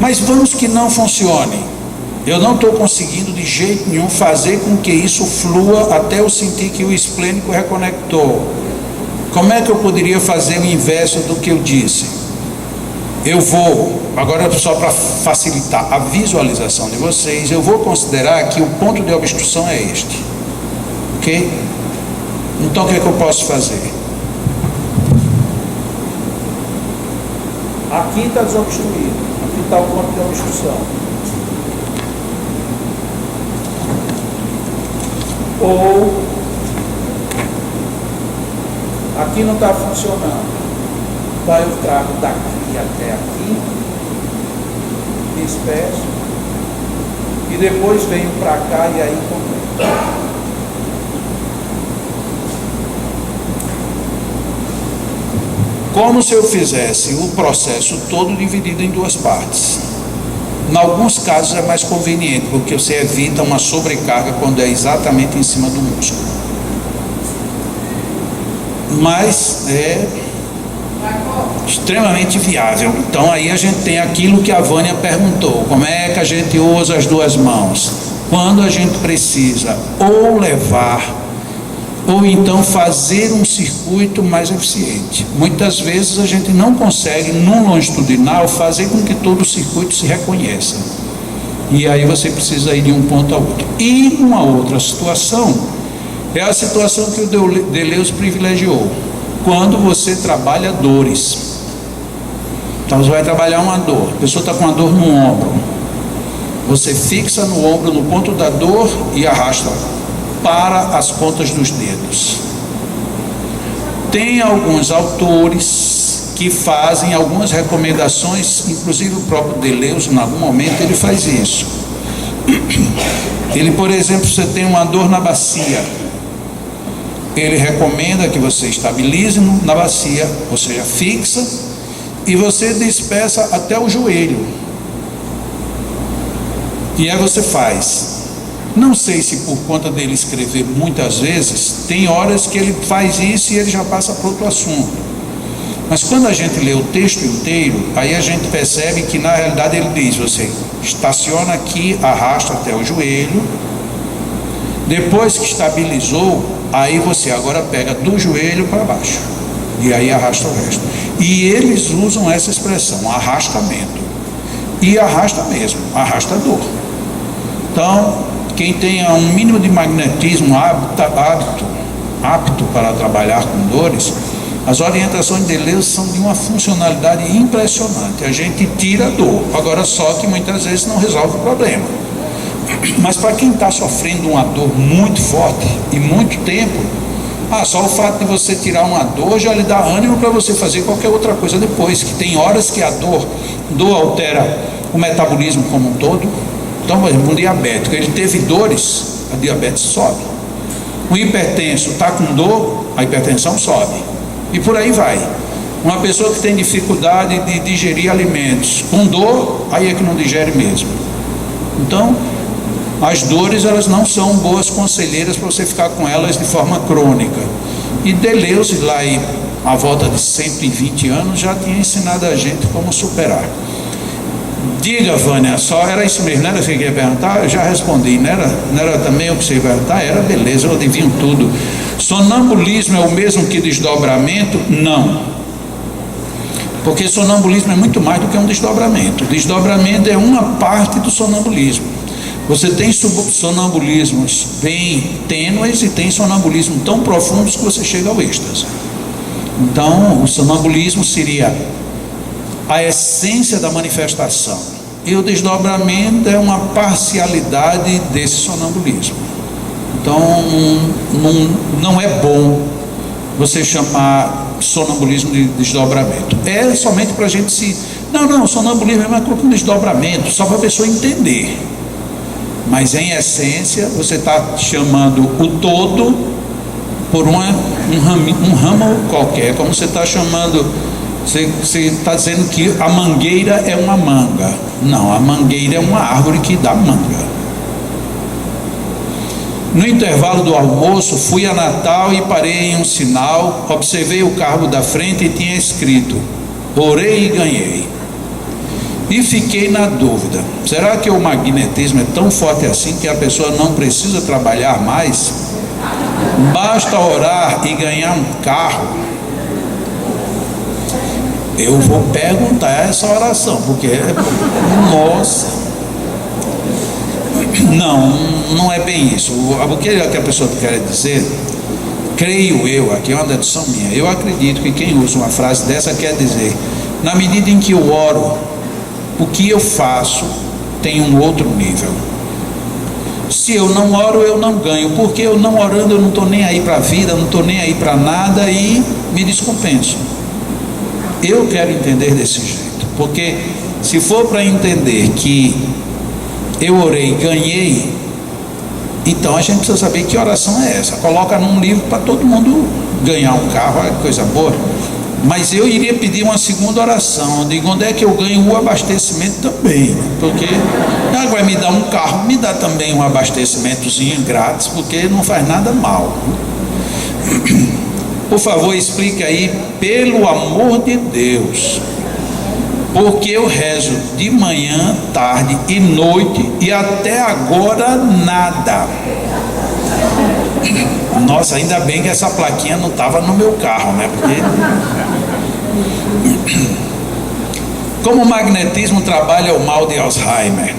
Mas vamos que não funcione. Eu não estou conseguindo de jeito nenhum fazer com que isso flua até eu sentir que o esplênico reconectou. Como é que eu poderia fazer o inverso do que eu disse? Eu vou, agora só para facilitar a visualização de vocês, eu vou considerar que o ponto de obstrução é este. Ok? Então o que é que eu posso fazer? Aqui está desobstruído, aqui está o ponto de obstrução. Ou aqui não está funcionando, então eu trago daqui até aqui, despeço, e depois venho para cá e aí completo. Como se eu fizesse o processo todo dividido em duas partes. Em alguns casos é mais conveniente, porque você evita uma sobrecarga quando é exatamente em cima do músculo. Mas é extremamente viável. Então aí a gente tem aquilo que a Vânia perguntou: como é que a gente usa as duas mãos? Quando a gente precisa ou levar, ou então fazer um circuito mais eficiente. Muitas vezes a gente não consegue, num longitudinal, fazer com que todo o circuito se reconheça. E aí você precisa ir de um ponto a outro. E uma outra situação é a situação que o Deleuze privilegiou, quando você trabalha dores. Então você vai trabalhar uma dor, a pessoa está com uma dor no ombro, você fixa no ombro, no ponto da dor, e arrasta para as pontas dos dedos. Tem alguns autores que fazem algumas recomendações, inclusive o próprio Deleuze, em algum momento ele faz isso. Ele, por exemplo, você tem uma dor na bacia, ele recomenda que você estabilize na bacia, ou seja, fixa, e você despeça até o joelho. E aí você faz. Não sei se por conta dele escrever muitas vezes, tem horas que ele faz isso e ele já passa para outro assunto. Mas quando a gente lê o texto inteiro, aí a gente percebe que na realidade ele diz: você estaciona aqui, arrasta até o joelho, depois que estabilizou, aí você agora pega do joelho para baixo, e aí arrasta o resto. E eles usam essa expressão, arrastamento, e arrasta mesmo, arrasta a dor. Então, quem tenha um mínimo de magnetismo apto para trabalhar com dores, as orientações de Deleuze são de uma funcionalidade impressionante. A gente tira a dor, agora só que muitas vezes não resolve o problema. Mas para quem está sofrendo uma dor muito forte e muito tempo, só o fato de você tirar uma dor já lhe dá ânimo para você fazer qualquer outra coisa depois, que tem horas que a dor altera o metabolismo como um todo. Então, por exemplo, um diabético, ele teve dores, a diabetes sobe. Um hipertenso está com dor, a hipertensão sobe. E por aí vai. Uma pessoa que tem dificuldade de digerir alimentos, com dor, aí é que não digere mesmo. Então, as dores, elas não são boas conselheiras para você ficar com elas de forma crônica. E Deleuze, lá à volta de 120 anos, já tinha ensinado a gente como superar. Diga, Vânia, só era isso mesmo, não era o que você queria perguntar? Eu já respondi, não era também o que você ia perguntar? Era, beleza, eu adivinho tudo. Sonambulismo é o mesmo que desdobramento? Não. Porque sonambulismo é muito mais do que um desdobramento. Desdobramento é uma parte do sonambulismo. Você tem sonambulismos bem tênues e tem sonambulismo tão profundos que você chega ao êxtase. Então, o sonambulismo seria a essência da manifestação, e o desdobramento é uma parcialidade desse sonambulismo. Então não é bom você chamar sonambulismo de desdobramento. É somente para a gente se... Não, sonambulismo é uma coisa com desdobramento, só para a pessoa entender. Mas em essência você está chamando o todo por um ramo qualquer, como você está chamando... Você está dizendo que a mangueira é uma manga. Não, a mangueira é uma árvore que dá manga. No intervalo do almoço, fui a Natal e parei em um sinal, observei o carro da frente e tinha escrito: orei e ganhei. E fiquei na dúvida: será que o magnetismo é tão forte assim que a pessoa não precisa trabalhar mais? Basta orar e ganhar um carro? Eu vou perguntar essa oração, porque nossa, não é bem isso. O que a pessoa quer dizer, creio eu, aqui é uma dedução minha, eu acredito que quem usa uma frase dessa quer dizer: na medida em que eu oro, o que eu faço tem um outro nível. Se eu não oro, eu não ganho, porque eu não orando, eu não estou nem aí para a vida, não estou nem aí para nada e me descompenso. Eu quero entender desse jeito, porque se for para entender que eu orei, ganhei, então a gente precisa saber que oração é essa. Coloca num livro para todo mundo ganhar um carro, olha que coisa boa. Mas eu iria pedir uma segunda oração. Digo, onde é que eu ganho o abastecimento também? Porque ela vai me dar um carro, me dá também um abastecimentozinho grátis, porque não faz nada mal. Por favor, explique aí, pelo amor de Deus, porque eu rezo de manhã, tarde e noite e até agora nada. Nossa, ainda bem que essa plaquinha não estava no meu carro, né? Porque como o magnetismo trabalha o mal de Alzheimer?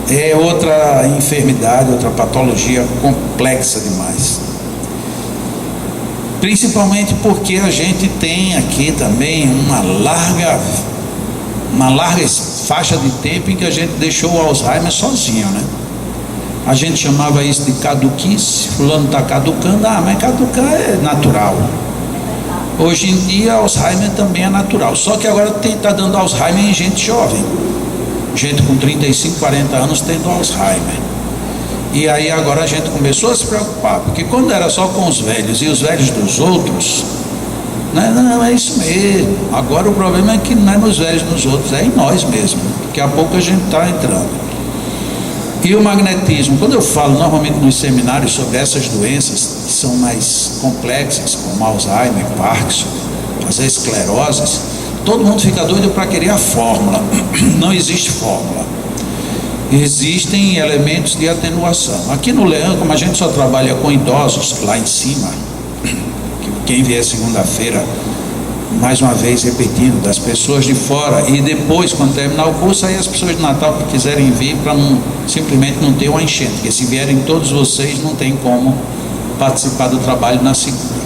É outra enfermidade, outra patologia complexa demais. Principalmente porque a gente tem aqui também uma larga faixa de tempo em que a gente deixou o Alzheimer sozinho, né? A gente chamava isso de caduquice. Fulano está caducando, mas caducar é natural. Hoje em dia Alzheimer também é natural, só que agora está dando Alzheimer em gente jovem, gente com 35, 40 anos tendo Alzheimer. E aí agora a gente começou a se preocupar, porque quando era só com os velhos e os velhos dos outros, né, não, é isso mesmo. Agora o problema é que não é nos velhos dos outros, é em nós mesmos. Daqui a pouco a gente está entrando. E o magnetismo, quando eu falo normalmente nos seminários sobre essas doenças que são mais complexas, como Alzheimer, Parkinson, as escleroses, todo mundo fica doido para querer a fórmula. Não existe fórmula. Existem elementos de atenuação. Aqui no Leão, como a gente só trabalha com idosos lá em cima, quem vier segunda-feira, mais uma vez repetindo, das pessoas de fora, e depois, quando terminar o curso, aí as pessoas de Natal que quiserem vir, para simplesmente não ter uma enchente, porque se vierem todos vocês, não tem como participar do trabalho na segunda.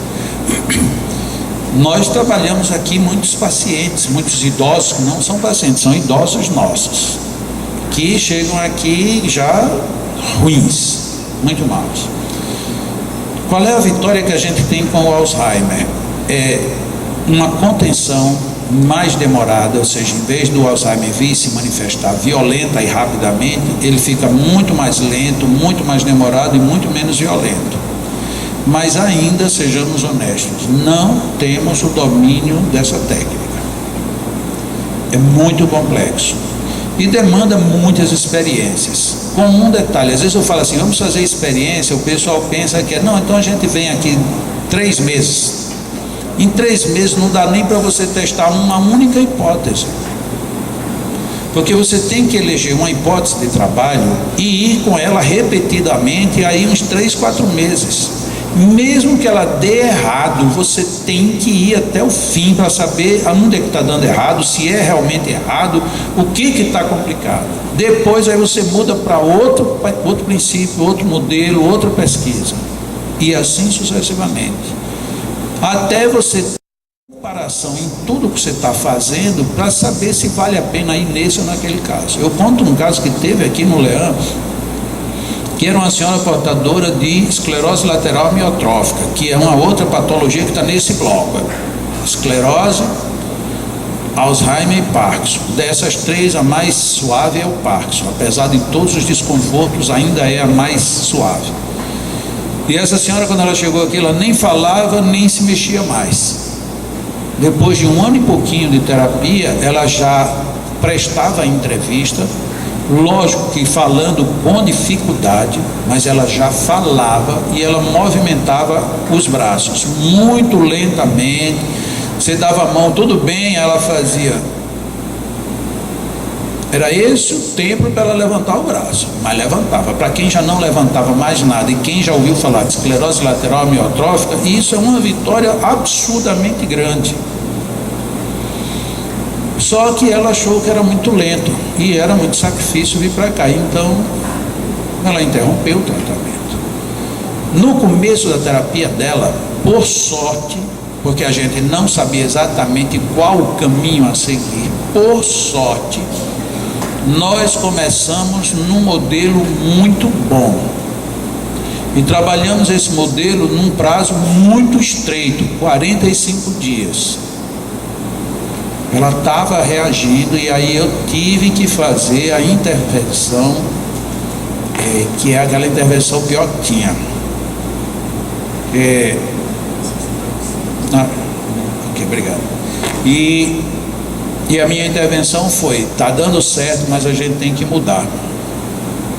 Nós trabalhamos aqui muitos pacientes, muitos idosos que não são pacientes, são idosos nossos, que chegam aqui já ruins, muito maus. Qual é a vitória que a gente tem com o Alzheimer? É uma contenção mais demorada, ou seja, em vez do Alzheimer vir se manifestar violenta e rapidamente, ele fica muito mais lento, muito mais demorado e muito menos violento. Mas ainda, sejamos honestos, não temos o domínio dessa técnica. É muito complexo e demanda muitas experiências. Com um detalhe, às vezes eu falo assim, vamos fazer experiência, o pessoal pensa que não, então a gente vem aqui 3 meses. Em 3 meses não dá nem para você testar uma única hipótese, porque você tem que eleger uma hipótese de trabalho e ir com ela repetidamente aí uns 3, 4 meses. Mesmo que ela dê errado, você tem que ir até o fim para saber aonde é que está dando errado, se é realmente errado, o que está complicado. Depois aí você muda para outro princípio, outro modelo, outra pesquisa, e assim sucessivamente, até você ter comparação em tudo que você está fazendo para saber se vale a pena ir nesse ou naquele caso. Eu conto um caso que teve aqui no Leão, que era uma senhora portadora de esclerose lateral amiotrófica, que é uma outra patologia que está nesse bloco: esclerose, Alzheimer e Parkinson. Dessas 3, a mais suave é o Parkinson, apesar de todos os desconfortos, ainda é a mais suave. E essa senhora, quando ela chegou aqui, ela nem falava, nem se mexia mais. Depois de 1 ano e pouquinho de terapia, ela já prestava entrevista, lógico que falando com dificuldade, mas ela já falava e ela movimentava os braços muito lentamente. Você dava a mão, tudo bem, ela fazia. Era esse o tempo para ela levantar o braço, mas levantava. Para quem já não levantava mais nada e quem já ouviu falar de esclerose lateral amiotrófica, isso é uma vitória absurdamente grande. Só que ela achou que era muito lento e era muito sacrifício vir para cá, então ela interrompeu o tratamento. No começo da terapia dela, por sorte, porque a gente não sabia exatamente qual o caminho a seguir, por sorte, nós começamos num modelo muito bom e trabalhamos esse modelo num prazo muito estreito, 45 dias. Ela estava reagindo e aí eu tive que fazer a intervenção, que é aquela intervenção pior que tinha. Ok, obrigado. E a minha intervenção foi: está dando certo, mas a gente tem que mudar.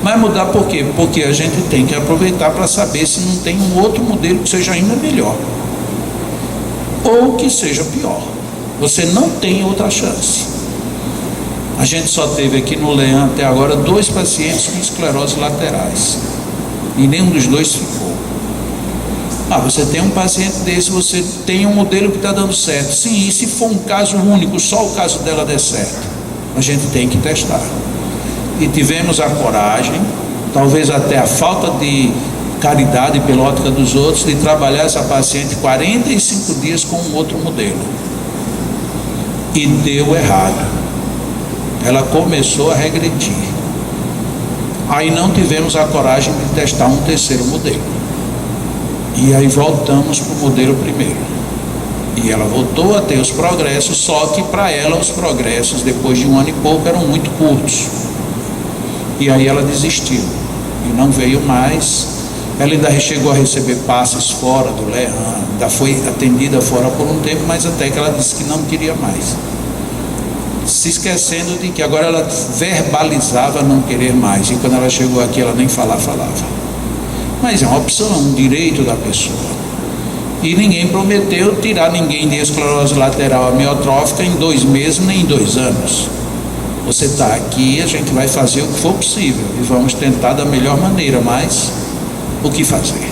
Mas mudar por quê? Porque a gente tem que aproveitar para saber se não tem um outro modelo que seja ainda melhor ou que seja pior. Você não tem outra chance. A gente só teve aqui no Leão até agora 2 pacientes com esclerose laterais e nenhum dos 2 ficou. Você tem um paciente desse, você tem um modelo que está dando certo. Sim, e se for um caso único, só o caso dela der certo, a gente tem que testar. E tivemos a coragem, talvez até a falta de caridade pela ótica dos outros, de trabalhar essa paciente 45 dias com um outro modelo. E deu errado. Ela começou a regredir. Aí não tivemos a coragem de testar um terceiro modelo. E aí voltamos para o modelo primeiro. E ela voltou a ter os progressos, só que para ela os progressos, depois de 1 ano e pouco, eram muito curtos. E aí ela desistiu. E não veio mais. Ela ainda chegou a receber passes fora do Leão, ainda foi atendida fora por um tempo, mas até que ela disse que não queria mais. Se esquecendo de que agora ela verbalizava não querer mais. E quando ela chegou aqui, ela nem falava. Mas é uma opção, um direito da pessoa. E ninguém prometeu tirar ninguém de esclerose lateral amiotrófica em 2 meses, nem em 2 anos. Você está aqui, a gente vai fazer o que for possível e vamos tentar da melhor maneira, mas o que fazer?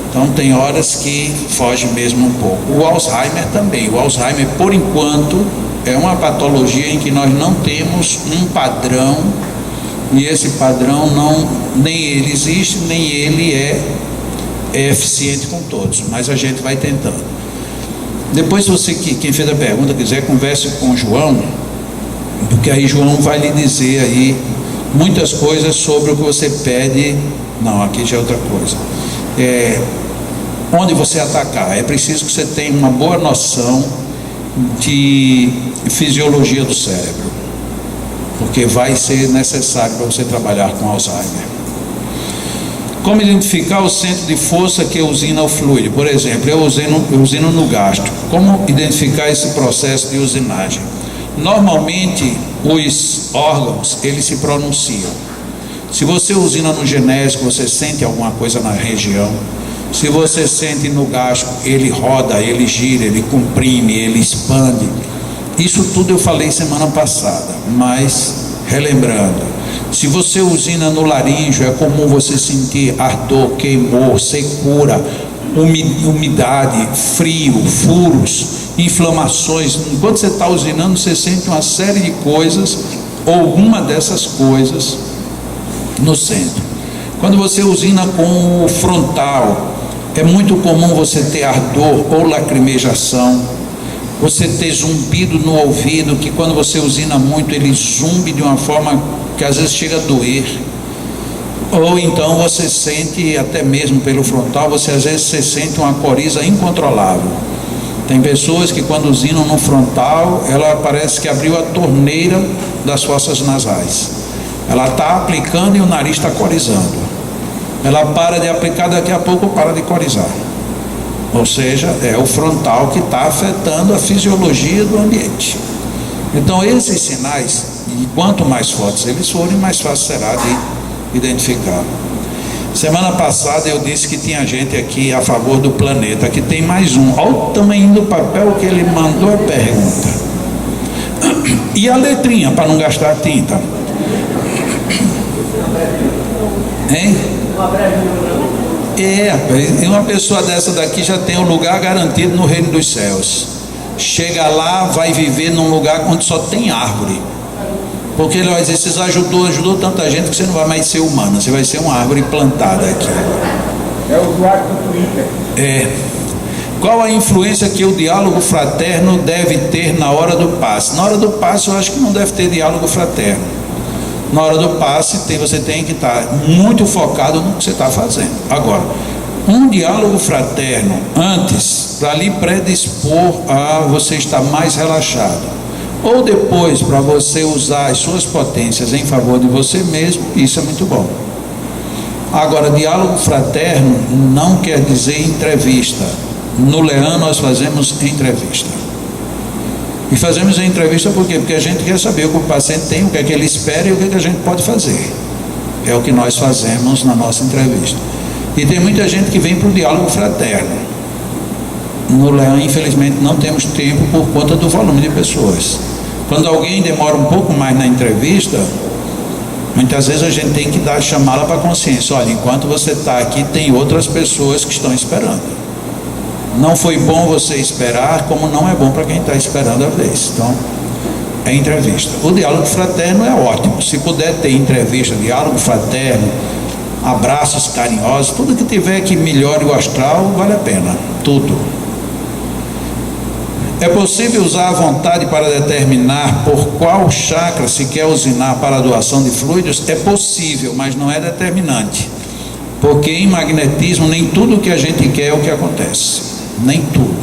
Então tem horas que foge mesmo um pouco. O Alzheimer também. O Alzheimer, por enquanto, é uma patologia em que nós não temos um padrão. E esse padrão nem ele existe, nem ele é eficiente com todos, mas a gente vai tentando. Depois, quem fez a pergunta, quiser, converse com o João, porque aí João vai lhe dizer aí muitas coisas sobre o que você pede. Não, aqui já é outra coisa. Onde você atacar, é preciso que você tenha uma boa noção de fisiologia do cérebro, porque vai ser necessário para você trabalhar com Alzheimer. Como identificar o centro de força que usina o fluido? Por exemplo, eu usino no gastro. Como identificar esse processo de usinagem? Normalmente, os órgãos, eles se pronunciam. Se você usina no genésico, você sente alguma coisa na região. Se você sente no gastro, ele roda, ele gira, ele comprime, ele expande. Isso tudo eu falei semana passada, mas relembrando, se você usina no laríngeo, é comum você sentir ardor, queimor, secura, umidade, frio, furos, inflamações. Enquanto você está usinando, você sente uma série de coisas, ou alguma dessas coisas no centro. Quando você usina com o frontal, é muito comum você ter ardor ou lacrimejação, você ter zumbido no ouvido, que quando você usina muito, ele zumbe de uma forma que às vezes chega a doer. Ou então você sente, até mesmo pelo frontal, às vezes você sente uma coriza incontrolável. Tem pessoas que quando usinam no frontal, ela parece que abriu a torneira das fossas nasais. Ela está aplicando e o nariz está corizando. Ela para de aplicar, daqui a pouco para de corizar. Ou seja, é o frontal que está afetando a fisiologia do ambiente. Então esses sinais, e quanto mais fortes eles forem, mais fácil será de identificar. Semana passada eu disse que tinha gente aqui a favor do planeta. Aqui tem mais um. Olha o tamanho do papel que ele mandou a pergunta. E a letrinha, para não gastar tinta? Hein? E uma pessoa dessa daqui já tem um lugar garantido no reino dos céus. Chega lá, vai viver num lugar onde só tem árvore. Porque ele vai dizer, você ajudou tanta gente que você não vai mais ser humano, você vai ser uma árvore plantada aqui. É o usuário do Twitter. Qual a influência que o diálogo fraterno deve ter na hora do passe? Na hora do passe eu acho que não deve ter diálogo fraterno. Na hora do passe você tem que estar muito focado no que você está fazendo. Agora, um diálogo fraterno antes, para lhe predispor a você estar mais relaxado, ou depois para você usar as suas potências em favor de você mesmo, isso é muito bom. Agora, diálogo fraterno não quer dizer entrevista. No Leão nós fazemos entrevista. E fazemos a entrevista por quê? Porque a gente quer saber o que o paciente tem, o que é que ele espera e o que é que a gente pode fazer. É o que nós fazemos na nossa entrevista. E tem muita gente que vem para o diálogo fraterno. No Leão, infelizmente, não temos tempo por conta do volume de pessoas. Quando alguém demora um pouco mais na entrevista, muitas vezes a gente tem que chamá-la para a consciência. Olha, enquanto você está aqui, tem outras pessoas que estão esperando. Não foi bom você esperar, como não é bom para quem está esperando a vez. Então, é entrevista. O diálogo fraterno é ótimo. Se puder ter entrevista, diálogo fraterno, abraços carinhosos, tudo que tiver que melhore o astral, vale a pena. Tudo. É possível usar a vontade para determinar por qual chakra se quer usinar para a doação de fluidos? É possível, mas não é determinante. Porque em magnetismo nem tudo que a gente quer é o que acontece. Nem tudo.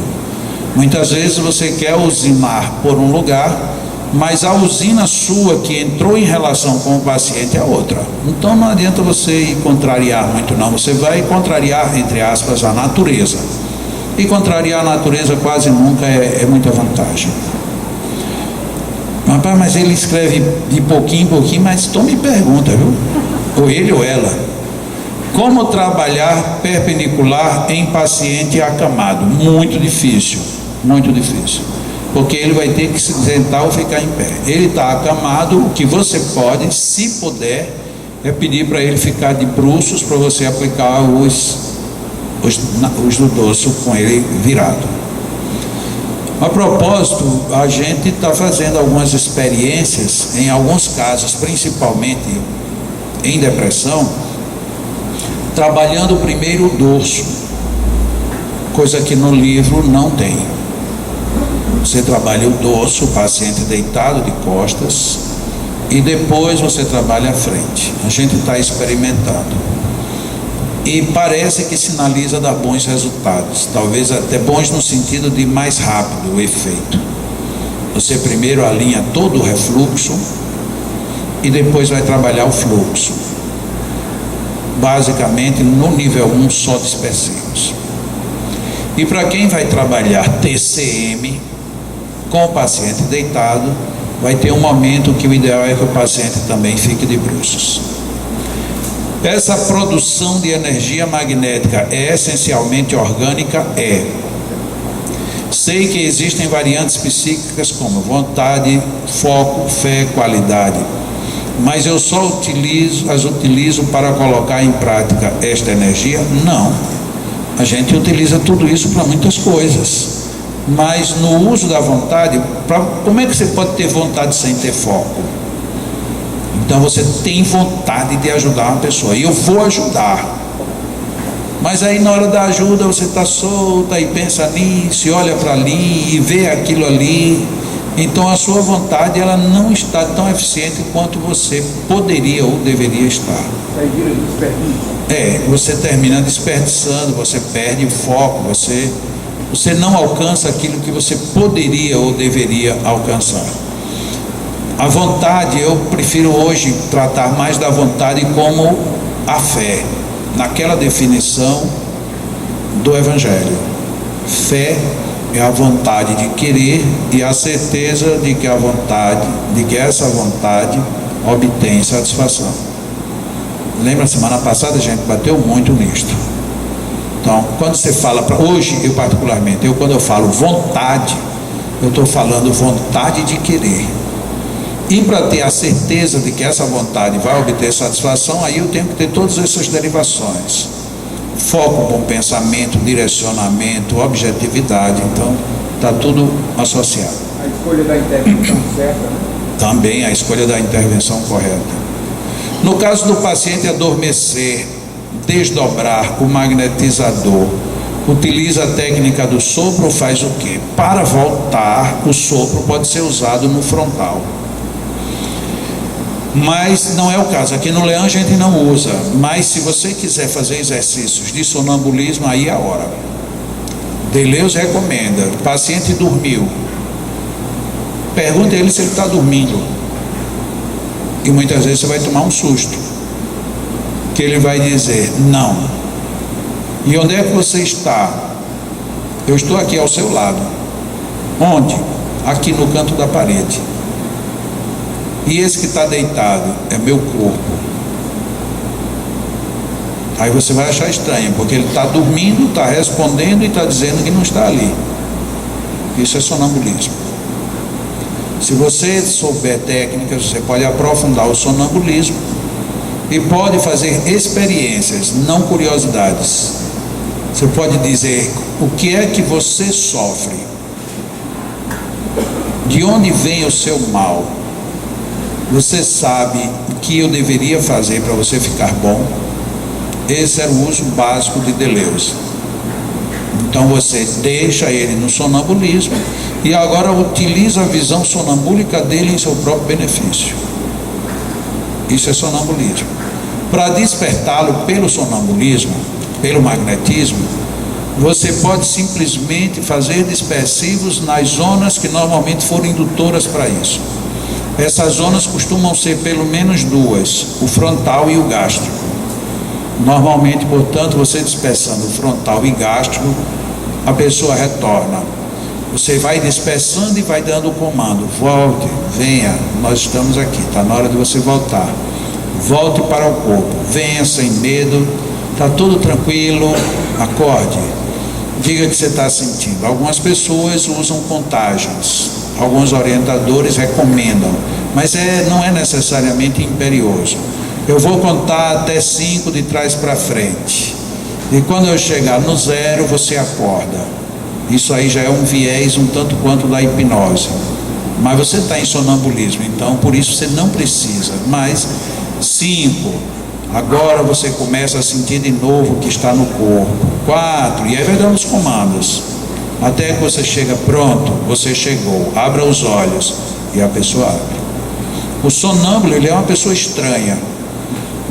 Muitas vezes você quer usinar por um lugar, mas a usina sua que entrou em relação com o paciente é outra. Então não adianta você ir contrariar muito não. Você vai contrariar, entre aspas, a natureza. E contrariar a natureza quase nunca é muita vantagem. Rapaz, mas ele escreve de pouquinho em pouquinho, mas tome pergunta, viu? Ou ele ou ela. Como trabalhar perpendicular em paciente acamado? Muito difícil, muito difícil. Porque ele vai ter que se sentar ou ficar em pé. Ele está acamado, o que você pode, se puder, é pedir para ele ficar de bruços para você aplicar os do dorso com ele virado. A propósito, a gente está fazendo algumas experiências, em alguns casos, principalmente em depressão, trabalhando primeiro o dorso, coisa que no livro não tem. Você trabalha o dorso, o paciente deitado de costas, e depois você trabalha a frente. A gente está experimentando. E parece que sinaliza dar bons resultados, talvez até bons no sentido de mais rápido o efeito. Você primeiro alinha todo o refluxo e depois vai trabalhar o fluxo. Basicamente no nível 1 só dispersivos. E para quem vai trabalhar TCM com o paciente deitado, vai ter um momento que o ideal é que o paciente também fique de bruços. Essa produção de energia magnética é essencialmente orgânica? É. Sei que existem variantes psíquicas como vontade, foco, fé, qualidade, mas eu só as utilizo para colocar em prática esta energia? Não. A gente utiliza tudo isso para muitas coisas, mas no uso da vontade, como é que você pode ter vontade sem ter foco? Então você tem vontade de ajudar uma pessoa, e eu vou ajudar, mas aí na hora da ajuda você está solta e pensa nisso, e olha para ali e vê aquilo ali. Então a sua vontade ela não está tão eficiente quanto você poderia ou deveria estar. Você termina desperdiçando, você perde o foco, você não alcança aquilo que você poderia ou deveria alcançar. A vontade, eu prefiro hoje tratar mais da vontade como a fé, naquela definição do Evangelho. Fé é a vontade de querer e a certeza de que essa vontade obtém satisfação. Lembra, semana passada a gente bateu muito nisto. Então, quando você fala, hoje eu particularmente, quando eu falo vontade, eu estou falando vontade de querer. E para ter a certeza de que essa vontade vai obter satisfação, aí eu tenho que ter todas essas derivações: foco, bom pensamento, direcionamento, objetividade. Então está tudo associado. A escolha da intervenção certa, né? Também a escolha da intervenção correta. No caso do paciente adormecer, desdobrar o magnetizador, utiliza a técnica do sopro ou faz o quê? Para voltar, o sopro pode ser usado no frontal. Mas não é o caso. Aqui no Leão a gente não usa. Mas se você quiser fazer exercícios de sonambulismo, aí é a hora. Deleuze recomenda. O paciente dormiu. Pergunte a ele se ele está dormindo. E muitas vezes você vai tomar um susto. Que ele vai dizer, não. E onde é que você está? Eu estou aqui ao seu lado. Onde? Aqui no canto da parede. E esse que está deitado é meu corpo. Aí você vai achar estranho, porque ele está dormindo, está respondendo e está dizendo que não está ali. Isso é sonambulismo. Se você souber técnicas, você pode aprofundar o sonambulismo e pode fazer experiências, não curiosidades. Você pode dizer o que é que você sofre, de onde vem o seu mal. Você sabe o que eu deveria fazer para você ficar bom? Esse era o uso básico de Deleuze. Então você deixa ele no sonambulismo e agora utiliza a visão sonambúlica dele em seu próprio benefício. Isso é sonambulismo. Para despertá-lo pelo sonambulismo, pelo magnetismo, você pode simplesmente fazer dispersivos nas zonas que normalmente foram indutoras para isso. Essas zonas costumam ser pelo menos duas, o frontal e o gástrico. Normalmente, portanto, você dispersando o frontal e gástrico, a pessoa retorna. Você vai dispersando e vai dando o comando: volte, venha, nós estamos aqui, está na hora de você voltar. Volte para o corpo, venha sem medo, está tudo tranquilo, acorde, diga o que você está sentindo. Algumas pessoas usam contagens, alguns orientadores recomendam, mas não é necessariamente imperioso. Eu vou contar até 5 de trás para frente, e quando eu chegar no 0, você acorda. Isso aí já é um viés um tanto quanto da hipnose, mas você está em sonambulismo, então por isso você não precisa. Mas 5, agora você começa a sentir de novo que está no corpo. 4, e aí vai dando os comandos, até que você chega, pronto, você chegou, abra os olhos, e a pessoa abre. O sonâmbulo, ele é uma pessoa estranha.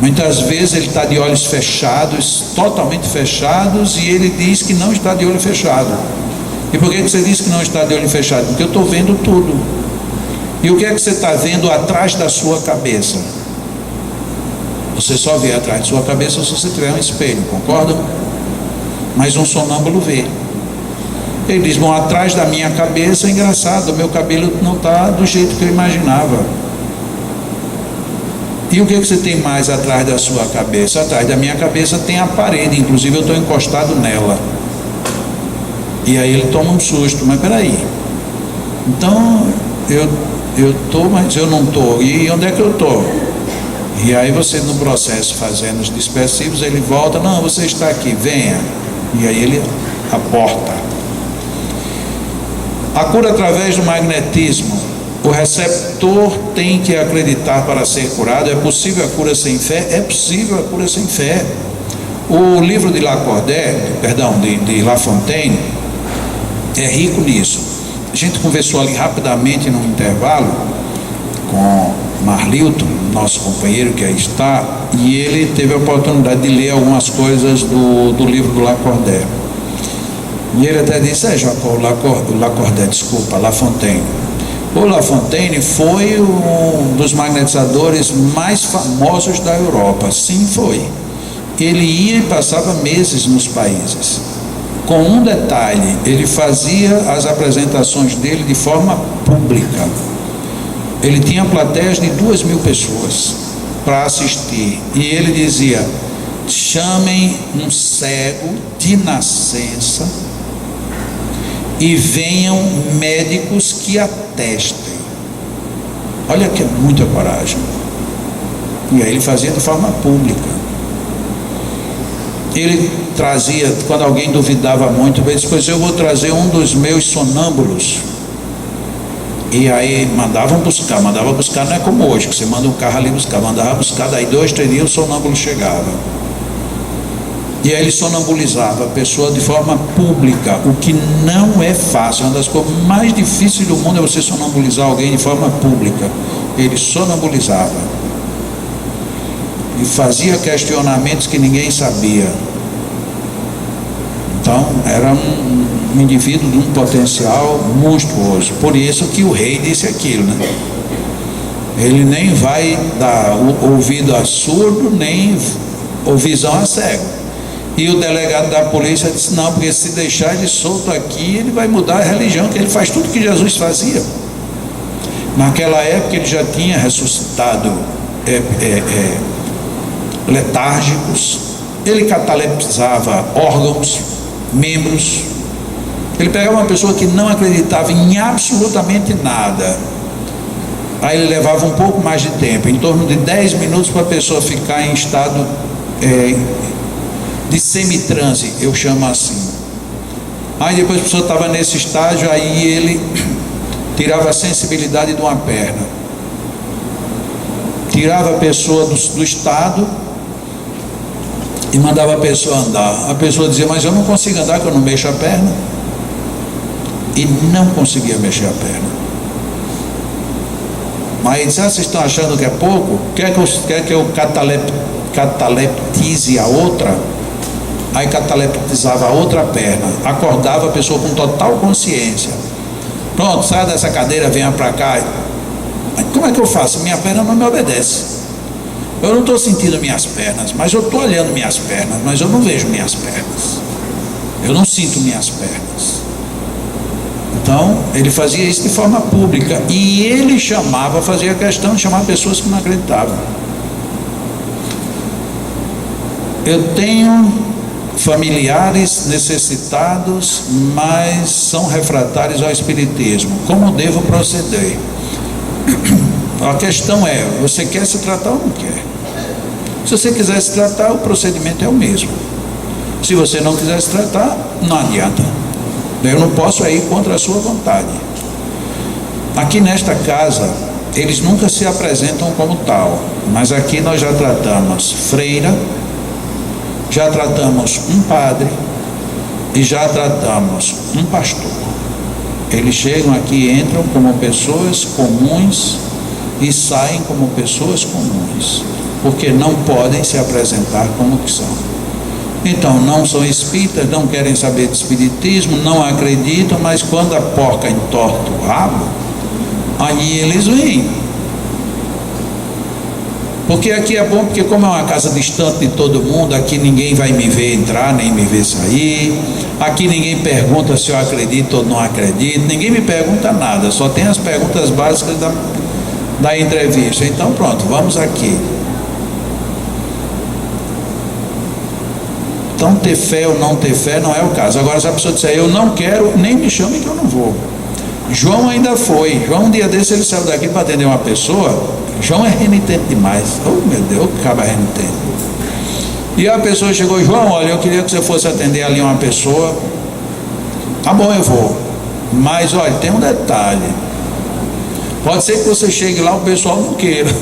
Muitas vezes ele está de olhos fechados, totalmente fechados, e ele diz que não está de olho fechado. E por que você diz que não está de olho fechado? Porque eu estou vendo tudo. E o que é que você está vendo atrás da sua cabeça? Você só vê atrás de sua cabeça se você tiver um espelho, concordam? Mas um sonâmbulo vê. Ele diz, bom, atrás da minha cabeça, é engraçado, o meu cabelo não está do jeito que eu imaginava. E o que você tem mais atrás da sua cabeça? Atrás da minha cabeça tem a parede, inclusive eu estou encostado nela. E aí ele toma um susto, mas peraí, então eu estou, mas eu não estou, e onde é que eu estou? E aí você, no processo fazendo os dispersivos, ele volta, não, você está aqui, venha. E aí ele aporta. A cura através do magnetismo. O receptor tem que acreditar para ser curado. É possível a cura sem fé? É possível a cura sem fé. O livro de de La Fontaine é rico nisso. A gente conversou ali rapidamente no intervalo com Marlilton, nosso companheiro que aí está, e ele teve a oportunidade de ler algumas coisas do livro do Lacordaire. E ele até disse, La Fontaine. O La Fontaine foi um dos magnetizadores mais famosos da Europa. Sim, foi. Ele ia e passava meses nos países. Com um detalhe, ele fazia as apresentações dele de forma pública. Ele tinha plateias de 2.000 pessoas para assistir. E ele dizia, chamem um cego de nascença e venham médicos que atestem. Olha que é muita coragem. E aí ele fazia de forma pública. Ele trazia, quando alguém duvidava muito, ele disse: pois eu vou trazer um dos meus sonâmbulos. E aí mandava buscar, não é como hoje, que você manda um carro ali buscar, mandava buscar, daí 2, 3 dias o sonâmbulo chegava. E aí ele sonambulizava a pessoa de forma pública, o que não é fácil. Uma das coisas mais difíceis do mundo é você sonambulizar alguém de forma pública. Ele sonambulizava e fazia questionamentos que ninguém sabia. Então era um indivíduo de um potencial monstruoso. Por isso que o rei disse aquilo, né? Ele nem vai dar ouvido a surdo, nem visão a cego. E o delegado da polícia disse: não, porque se deixar ele solto aqui, ele vai mudar a religião, que ele faz tudo que Jesus fazia. Naquela época ele já tinha ressuscitado letárgicos, ele catalepsava órgãos, membros. Ele pegava uma pessoa que não acreditava em absolutamente nada, aí ele levava um pouco mais de tempo, em torno de 10 minutos, para a pessoa ficar em estado de semitranse, eu chamo assim. Aí depois a pessoa estava nesse estágio, aí ele tirava a sensibilidade de uma perna, tirava a pessoa do estado e mandava a pessoa andar. A pessoa dizia: mas eu não consigo andar, que eu não mexo a perna. E não conseguia mexer a perna. Mas ele disse: vocês estão achando que é pouco? Quer que eu cataleptize a outra? Aí cataleptizava a outra perna, acordava a pessoa com total consciência. Pronto, saia dessa cadeira, venha para cá. Como é que eu faço? Minha perna não me obedece. Eu não estou sentindo minhas pernas, mas eu estou olhando minhas pernas, mas eu não vejo minhas pernas. Eu não sinto minhas pernas. Então, ele fazia isso de forma pública. E ele fazia questão de chamar pessoas que não acreditavam. Eu tenho familiares necessitados, mas são refratários ao espiritismo. Como devo proceder? A questão é: você quer se tratar ou não quer? Se você quiser se tratar, o procedimento é o mesmo. Se você não quiser se tratar, não adianta. Eu não posso ir contra a sua vontade. Aqui nesta casa, eles nunca se apresentam como tal, mas aqui nós já tratamos freira, já tratamos um padre e já tratamos um pastor. Eles chegam aqui, entram como pessoas comuns e saem como pessoas comuns, porque não podem se apresentar como que são. Então, não são espíritas, não querem saber de espiritismo, não acreditam, mas quando a porca entorta o rabo, aí eles vêm. Porque aqui é bom, porque como é uma casa distante de todo mundo, aqui ninguém vai me ver entrar, nem me ver sair. Aqui ninguém pergunta se eu acredito ou não acredito, ninguém me pergunta nada, só tem as perguntas básicas da entrevista. Então pronto, vamos aqui. Então ter fé ou não ter fé não é o caso. Agora, se a pessoa disser: eu não quero, nem me chame que eu não vou. João ainda foi. João, um dia desse, ele saiu daqui para atender uma pessoa. João é renitente demais. Oh meu Deus, acaba renitente. E a pessoa chegou: João, olha, eu queria que você fosse atender ali uma pessoa. Tá bom, eu vou. Mas olha, tem um detalhe. Pode ser que você chegue lá, o pessoal não queira.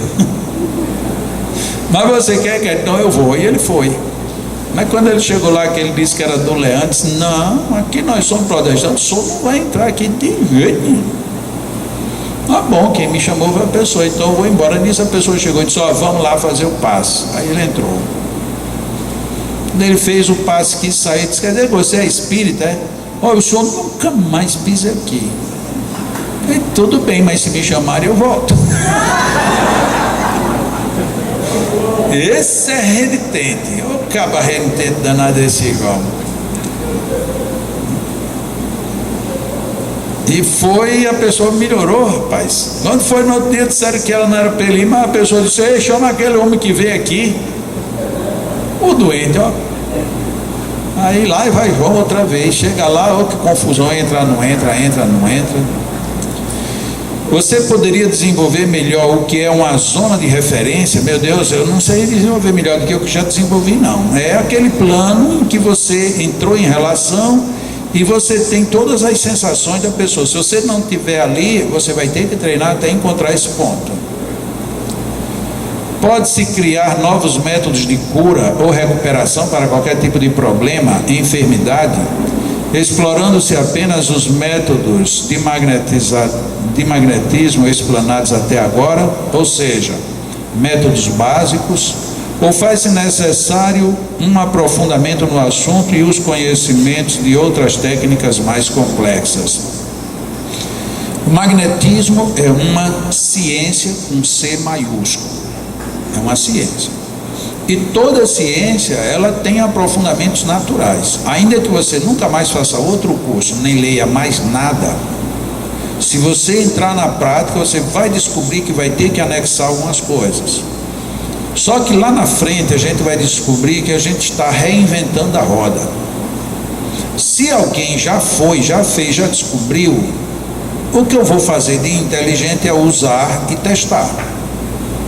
Mas você quer, então eu vou. E ele foi. Mas quando ele chegou lá, que ele disse que era do Leandro, disse: não, aqui nós somos protestantes, o senhor não vai entrar aqui de jeito nenhum. Ah, bom, quem me chamou foi a pessoa, então eu vou embora. Nisso a pessoa chegou e disse: ó, vamos lá fazer o passe. Aí ele entrou. Quando ele fez o passe, quis sair, disse: quer dizer, você é espírita, é? Olha, o senhor nunca mais pisa aqui. E tudo bem, mas se me chamarem eu volto. Esse é renitente. O caba renitente danado esse João. E foi, a pessoa melhorou, rapaz. Quando foi no outro dia, disseram que ela não era para ele ir, mas a pessoa disse: ei, chama aquele homem que veio aqui, o doente, ó. Aí lá e vai João outra vez. Chega lá, ó, que confusão, entra, não entra, entra, não entra. Você poderia desenvolver melhor o que é uma zona de referência? Meu Deus, eu não sei desenvolver melhor do que eu já desenvolvi, não. É aquele plano em que você entrou em relação e você tem todas as sensações da pessoa. Se você não estiver ali, você vai ter que treinar até encontrar esse ponto. Pode-se criar novos métodos de cura ou recuperação para qualquer tipo de problema, enfermidade, explorando-se apenas os métodos de magnetismo explanados até agora, ou seja, métodos básicos, ou faz-se necessário um aprofundamento no assunto e os conhecimentos de outras técnicas mais complexas. O magnetismo é uma ciência com C maiúsculo, é uma ciência. E toda ciência, ela tem aprofundamentos naturais. Ainda que você nunca mais faça outro curso, nem leia mais nada, se você entrar na prática, você vai descobrir que vai ter que anexar algumas coisas. Só que lá na frente a gente vai descobrir que a gente está reinventando a roda. Se alguém já foi, já fez, já descobriu, o que eu vou fazer de inteligente é usar e testar.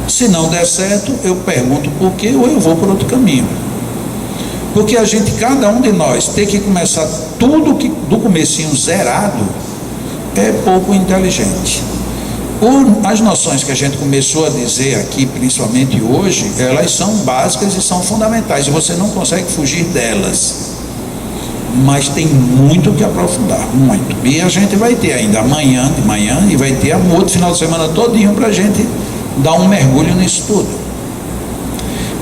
Se não der certo, eu pergunto por quê ou eu vou por outro caminho. Porque a gente, cada um de nós, ter que começar tudo que, do comecinho zerado, é pouco inteligente. As noções que a gente começou a dizer aqui, principalmente hoje, elas são básicas e são fundamentais, e você não consegue fugir delas. Mas tem muito que aprofundar, muito. E a gente vai ter ainda amanhã de manhã e vai ter outro final de semana todinho para a gente dar um mergulho nisso tudo.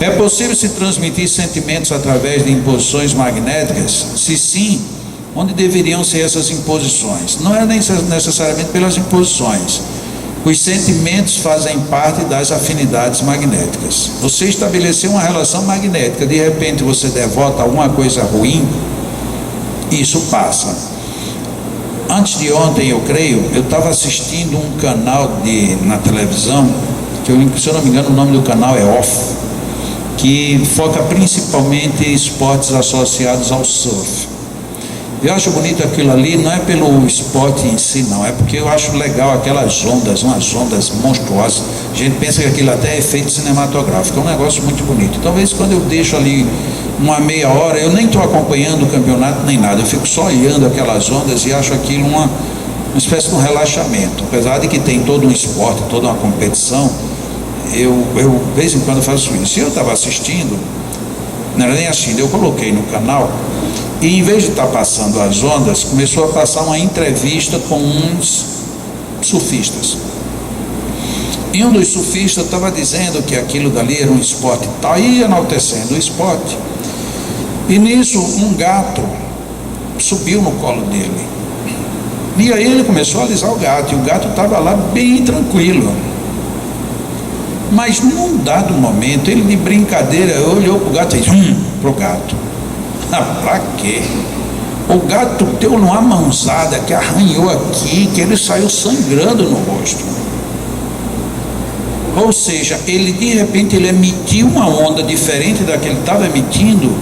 É possível se transmitir sentimentos através de imposições magnéticas? Se sim, onde deveriam ser essas imposições? Não é necessariamente pelas imposições. Os sentimentos fazem parte das afinidades magnéticas. Você estabeleceu uma relação magnética, de repente você devota alguma coisa ruim, isso passa. Antes de ontem, eu creio, eu estava assistindo um canal na televisão, que se eu não me engano o nome do canal é Off, que foca principalmente em esportes associados ao surf. Eu acho bonito aquilo ali, não é pelo esporte em si, não, é porque eu acho legal aquelas ondas, umas ondas monstruosas. A gente pensa que aquilo até é efeito cinematográfico, é um negócio muito bonito. Talvez quando eu deixo ali uma meia hora, eu nem estou acompanhando o campeonato nem nada, eu fico só olhando aquelas ondas e acho aquilo uma espécie de um relaxamento. Apesar de que tem todo um esporte, toda uma competição, eu de vez em quando faço isso. Se eu estava assistindo, não era nem assistindo, eu coloquei no canal, e em vez de estar passando as ondas, começou a passar uma entrevista com uns surfistas. E um dos surfistas estava dizendo que aquilo dali era um esporte tal, e enaltecendo o esporte. E nisso um gato subiu no colo dele. E aí ele começou a alisar o gato, e o gato estava lá bem tranquilo. Mas num dado momento, ele de brincadeira olhou para o gato e disse, para o gato. Ah, pra quê? O gato deu numa mãozada que arranhou aqui, que ele saiu sangrando no rosto. Ou seja, ele de repente ele emitiu uma onda diferente da que ele estava emitindo,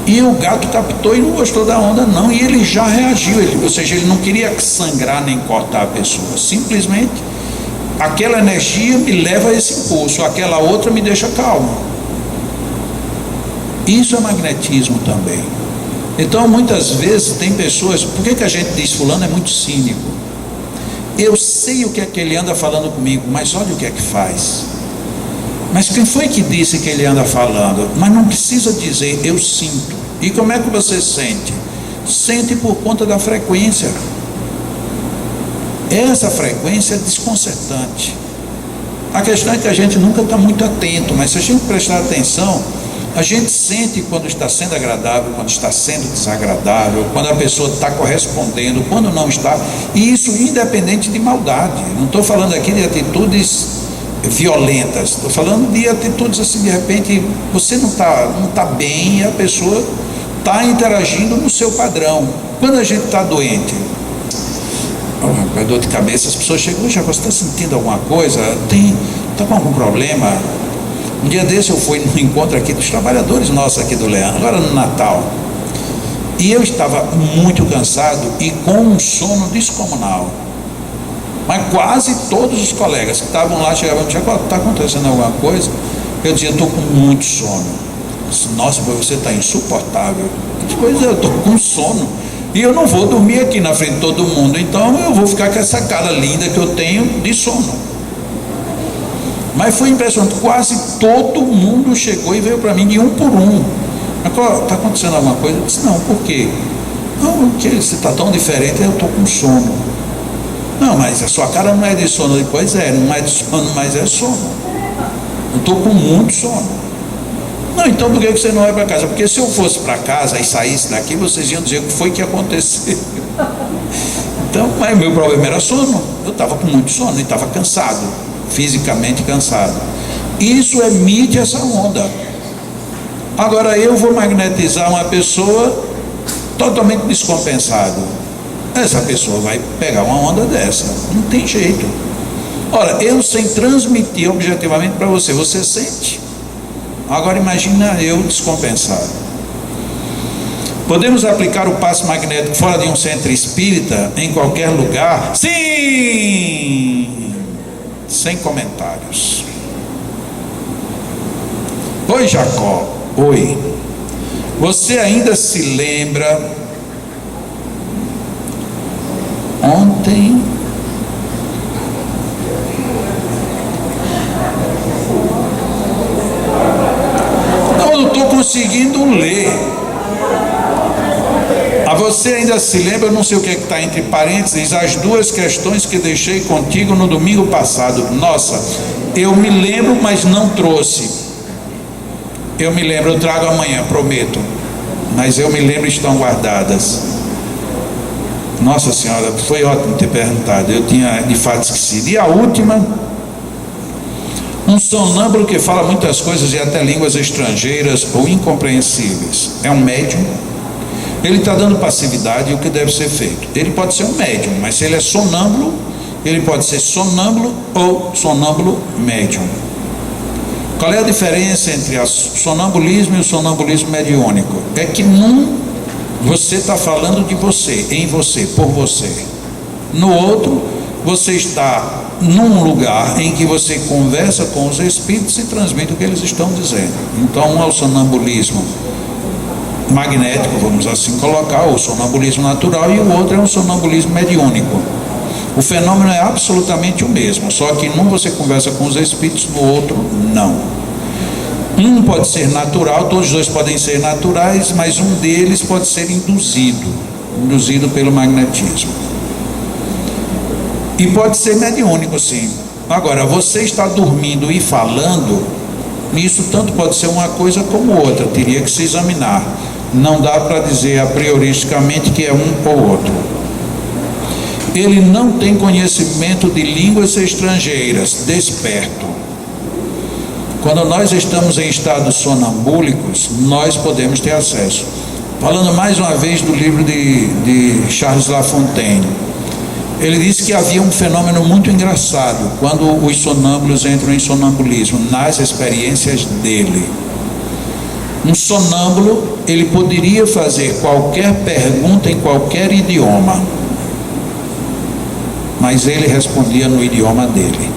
e o gato captou e não gostou da onda não, e ele já reagiu, ou seja, ele não queria sangrar nem cortar a pessoa, simplesmente aquela energia me leva a esse impulso, aquela outra me deixa calmo. Isso é magnetismo também. Então muitas vezes tem pessoas, por que a gente diz fulano é muito cínico? Eu sei o que é que ele anda falando comigo, mas olha o que é que faz. Mas quem foi que disse que ele anda falando? Mas não precisa dizer, eu sinto. E como é que você sente? Sente por conta da frequência. Essa frequência é desconcertante. A questão é que a gente nunca está muito atento, mas se a gente prestar atenção, a gente sente quando está sendo agradável, quando está sendo desagradável, quando a pessoa está correspondendo, quando não está, e isso independente de maldade. Não estou falando aqui de atitudes violentas, estou falando de atitudes assim, de repente você não está bem e a pessoa está interagindo no seu padrão. Quando a gente está doente, dor de cabeça, as pessoas chegam, já você está sentindo alguma coisa? Está com algum problema? Um dia desse eu fui no encontro aqui dos trabalhadores nossos aqui do Leandro, agora no Natal, e eu estava muito cansado e com um sono descomunal. Mas quase todos os colegas que estavam lá chegavam e diziam: está acontecendo alguma coisa? Eu dizia: estou com muito sono. Nossa, você está insuportável. Pois é, eu estou com sono e eu não vou dormir aqui na frente de todo mundo, então eu vou ficar com essa cara linda que eu tenho de sono. Mas foi impressionante, quase todo mundo chegou e veio para mim de um por um. Está acontecendo alguma coisa? Eu disse: não, por quê? Não, porque você está tão diferente. Eu estou com sono. Não, mas a sua cara não é de sono. Pois é, não é de sono, mas é sono. Eu estou com muito sono. Não, então por que você não vai para casa? Porque se eu fosse para casa e saísse daqui, vocês iam dizer o que foi que aconteceu. Então, mas meu problema era sono. Eu estava com muito sono e estava cansado, fisicamente cansado. Isso emite essa onda. Agora eu vou magnetizar uma pessoa totalmente descompensado. Essa pessoa vai pegar uma onda dessa. Não tem jeito. Ora, eu sem transmitir objetivamente para você, você sente. Agora imagina eu descompensado. Podemos aplicar o passe magnético fora de um centro espírita, em qualquer lugar? Sim! Sem comentários. Oi, Jacó. Oi. Você ainda se lembra ontem? Eu estou conseguindo ler. A você ainda se lembra, eu não sei o que está entre parênteses, as duas questões que deixei contigo no domingo passado. Nossa, eu me lembro, mas não trouxe. Eu me lembro, eu trago amanhã, prometo. Mas eu me lembro, estão guardadas. Nossa Senhora, foi ótimo ter perguntado. Eu tinha de fato esquecido. E a última: um sonâmbulo que fala muitas coisas e até línguas estrangeiras ou incompreensíveis. É um médium? Ele está dando passividade, e o que deve ser feito? Ele pode ser um médium, mas se ele é sonâmbulo, ele pode ser sonâmbulo ou sonâmbulo médium. Qual é a diferença entre o sonambulismo e o sonambulismo mediúnico? É que num você está falando de você, em você, por você. No outro, você está num lugar em que você conversa com os espíritos e transmite o que eles estão dizendo. Então, um é o sonambulismo magnético, vamos assim colocar, ou sonambulismo natural, e o outro é um sonambulismo mediúnico. O fenômeno é absolutamente o mesmo, só que num você conversa com os espíritos, no outro não. Um pode ser natural, todos os dois podem ser naturais, mas um deles pode ser induzido pelo magnetismo. E pode ser mediúnico, sim. Agora, você está dormindo e falando, isso tanto pode ser uma coisa como outra, teria que se examinar. Não dá para dizer a prioristicamente que é um ou outro. Ele não tem conhecimento de línguas estrangeiras, desperto. Quando nós estamos em estados sonambúlicos, nós podemos ter acesso. Falando mais uma vez do livro de Charles Lafontaine, ele disse que havia um fenômeno muito engraçado quando os sonâmbulos entram em sonambulismo, nas experiências dele. Um sonâmbulo, ele poderia fazer qualquer pergunta em qualquer idioma, mas ele respondia no idioma dele.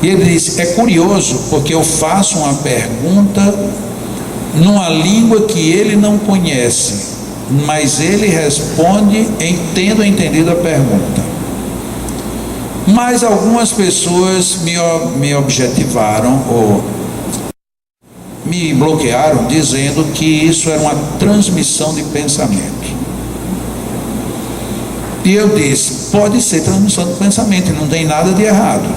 E ele disse: é curioso, porque eu faço uma pergunta numa língua que ele não conhece, mas ele responde tendo entendido a pergunta. Mas algumas pessoas me objetivaram ou me bloquearam, dizendo que isso era uma transmissão de pensamento. E eu disse: pode ser transmissão de pensamento, não tem nada de errado,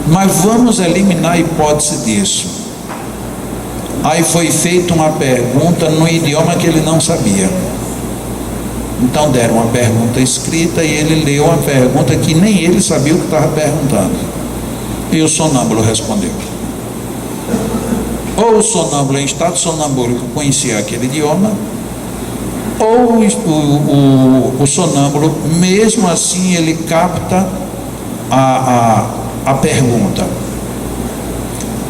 mas vamos eliminar a hipótese disso. Aí foi feita uma pergunta no idioma que ele não sabia. Então deram uma pergunta escrita e ele leu uma pergunta que nem ele sabia o que estava perguntando. E o sonâmbulo respondeu. Ou o sonâmbulo em estado sonambúlico conhecia aquele idioma, ou o sonâmbulo, mesmo assim, ele capta a pergunta.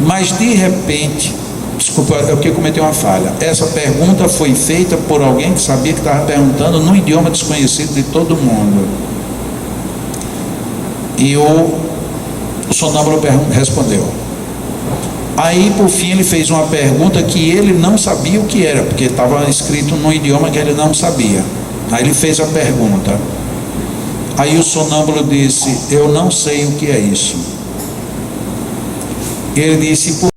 Mas de repente, desculpa, eu que cometi uma falha. Essa pergunta foi feita por alguém que sabia que estava perguntando num idioma desconhecido de todo mundo. E o sonâmbulo respondeu. Aí, por fim, ele fez uma pergunta que ele não sabia o que era, porque estava escrito num idioma que ele não sabia. Aí ele fez a pergunta. Aí o sonâmbulo disse: eu não sei o que é isso. Ele disse: por